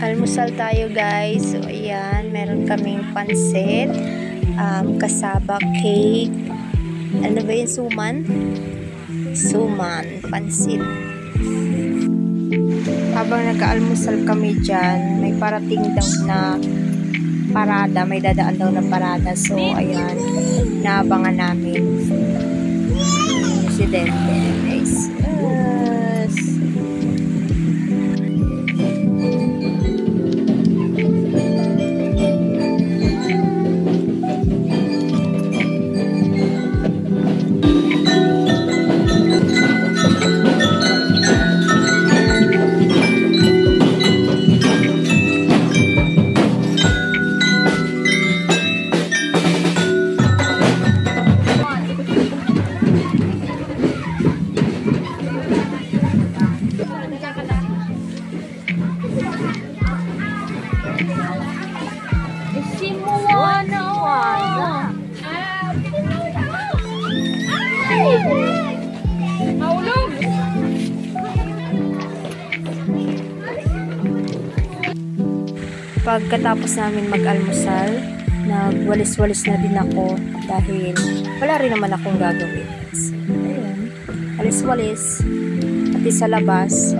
Almusal tayo guys. So ayan, meron kaming pansit, kasaba cake. Ano ba yun? Suman? Suman, pansit. Habang nag-aalmusal kami dyan, may parating daw na parada. May dadaan daw na parada. So ayan, naabangan namin. Presidente guys. Yes. Pagkatapos namin mag-almusal, nagwalis-walis na din ako dahil wala rin naman akong gagawin. So, ayan, walis-walis pati sa labas.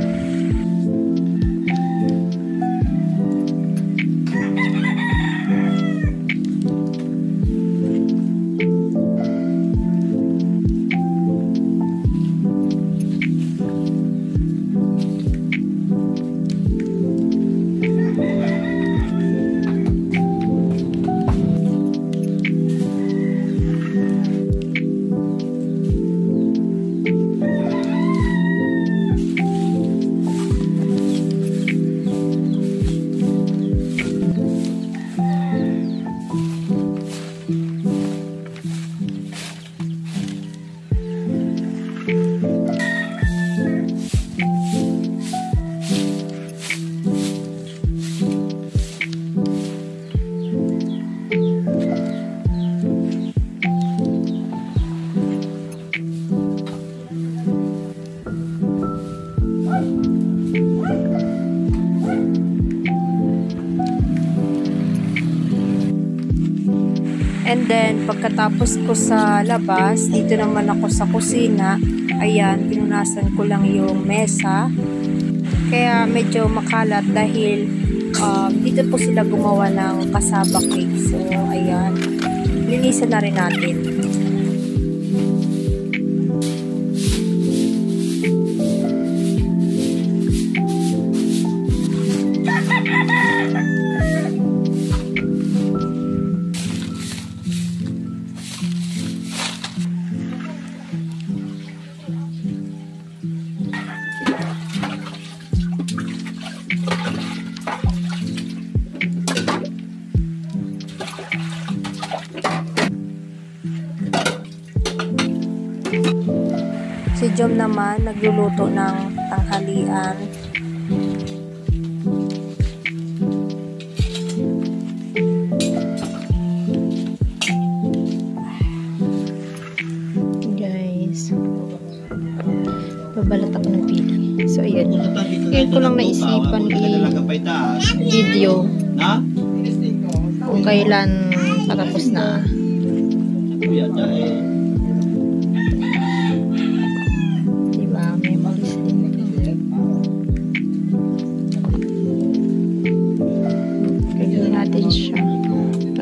And then, pagkatapos ko sa labas, dito naman ako sa kusina. Ayan, pinunasan ko lang yung mesa. Kaya medyo makalat dahil dito po sila gumawa ng kasaba cake. So, ayan, linisan na rin natin. Si Jom naman nagluluto ng tanghalian. Guys, babalat ako ng pili. So ayan, ngayon ko lang naisipan i-video kung kailan patapos na.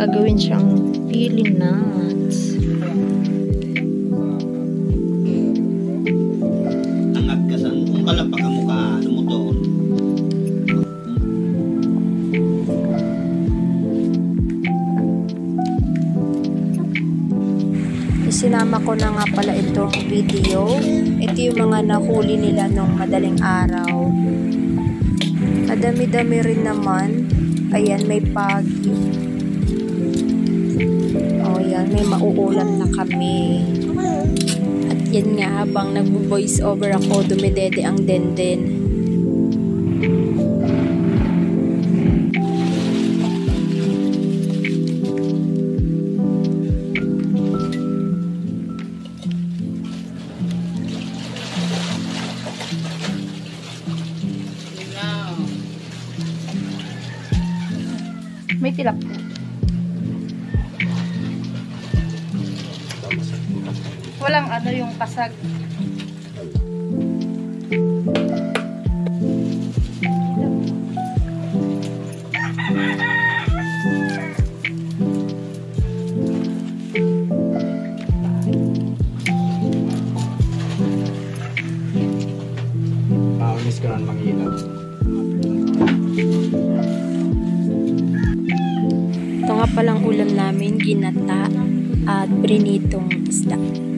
Gagawin siyang pili nuts. Angkat ka sa kung kalapa ka mukha ng motor. Isinama ko na nga pala itong video. Ito yung mga nahuli nila nung madaling araw. Madami-dami rin naman. Ayan, may pagi. Ayan, may mauulam na kami. At yan nga, habang nagbo-voice over ako, dumidede ang denden. Tilap po. Walang ano yung kasag. Miss ko na manghilap. Ito nga palang ulam namin, ginata at prinitong isda.